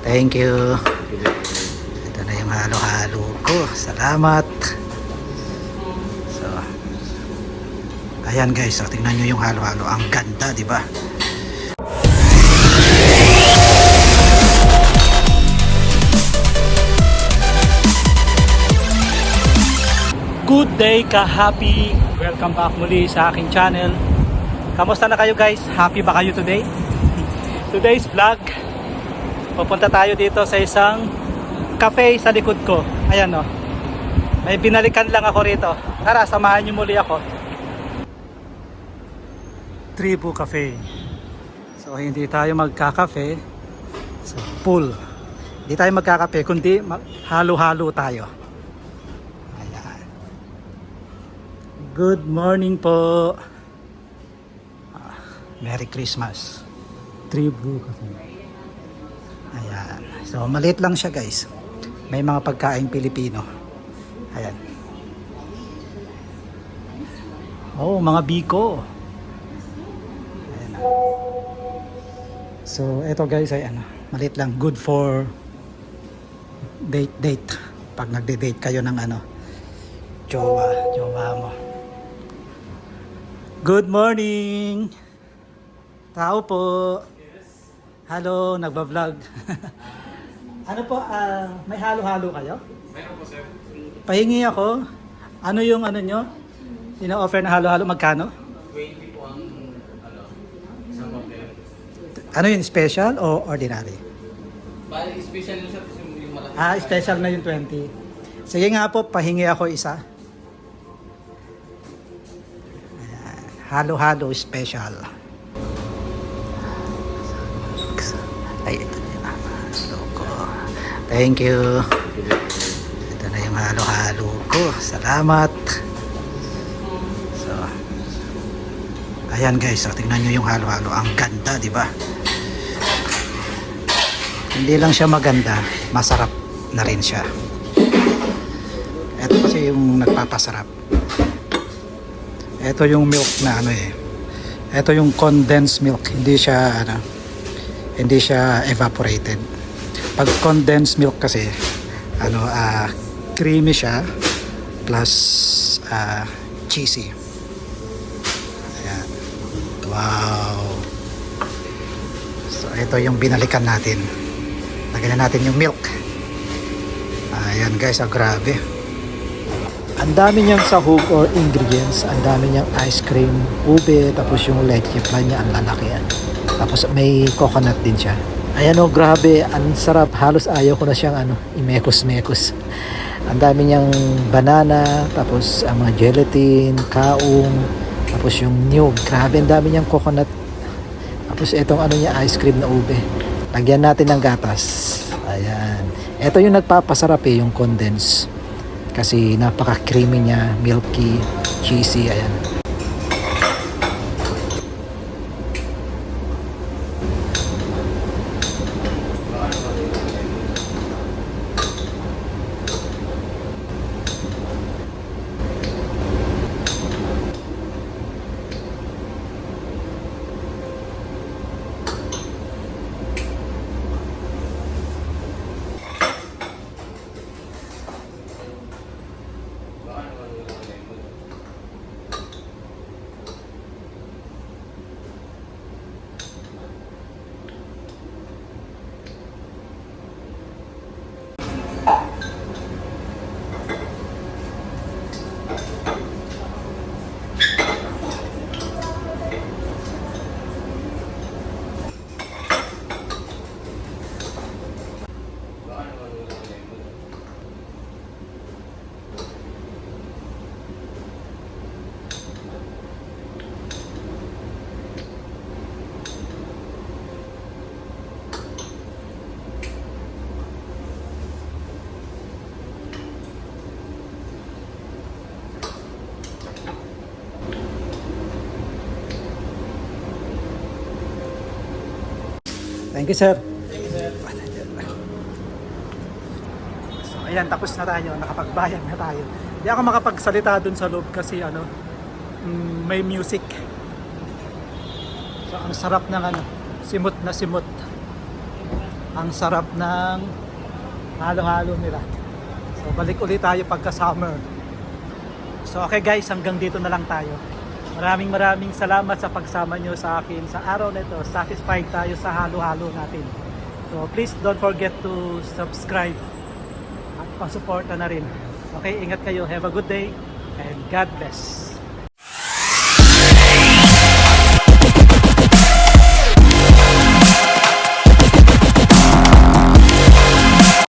Thank you. Ito na yung halo-halo ko. Salamat. So, ayan guys, so, tingnan nyo yung halo-halo. Ang ganda, di ba? Good day ka-happy! Welcome back muli sa aking channel. Kamusta na kayo guys? Happy ba kayo today? Today's vlog, pupunta tayo dito sa isang cafe sa likod ko. Ayan o. May binalikan lang ako rito. Tara, samahan nyo muli ako. Tribu Cafe. So hindi tayo magkakafe sa pool. Hindi tayo magkakape, kundi halo-halo tayo. Good morning po. Merry Christmas. Tribu Cafe. Ayan. So maliit lang siya guys. May mga pagkain Pilipino. Ayan. Oh, mga biko. Ayan. So eto guys ay ano, maliit lang, good for date. Pag nagde-date kayo ng ano, jowa mo. Good morning! Tao po! Hello, nagbablog. Ano po, may halo-halo kayo? Meron po sir. Pahingi ako. Ano yung ano nyo? Ina-offer na halo-halo, magkano? 20 po ang isang papel. Ano yung special o ordinary? Bali, special yung sir, yung malaki. Special na yung 20. Sige nga po, pahingi ako isa. Halo-halo special. Ay, ito na yung halo ko. Thank you. Ito na yung halo-halo ko. Salamat. So, ayan guys. So, tingnan nyo yung halo-halo. Ang ganda, di ba? Hindi lang siya maganda, masarap na rin siya. Ito kasi yung nagpapasarap. Ito yung milk na ano eh. Ito yung condensed milk. Hindi siya evaporated. Pag condensed milk kasi creamy siya plus cheesy. Ayan. Wow. So ito yung binalikan natin. Lagyan na natin yung milk. Ayan guys, grabe. Ang dami niyang sahog or ingredients. Ang dami niyang ice cream, ube, tapos yung leche plan niya, ang lalaki yan. Tapos may coconut din siya. Ayan o, grabe, ang sarap. Halos ayaw ko na siyang imekos-mekos. Ang dami niyang banana, tapos ang mga gelatin, kaong, tapos yung niyog. Grabe, ang dami niyang coconut. Tapos itong niya, ice cream na ube. Lagyan natin ng gatas. Ayan. Ito yung nagpapasarap yung condense. Kasi napaka-creamy niya, milky, cheesy, ayan. Thank you, sir. Thank you sir. So, ayan, tapos na tayo. Nakapagbayad na tayo. Hindi ako makapagsalita dun sa loob kasi may music. So, ang sarap ng simot na simot. Ang sarap ng halo-halo nila. So balik ulit tayo pagka summer. So okay guys, hanggang dito na lang tayo. Maraming salamat sa pagsama nyo sa akin sa araw na ito. Satisfied tayo sa halo-halo natin. So please don't forget to subscribe at pasuporta na rin. Okay, ingat kayo. Have a good day and God bless.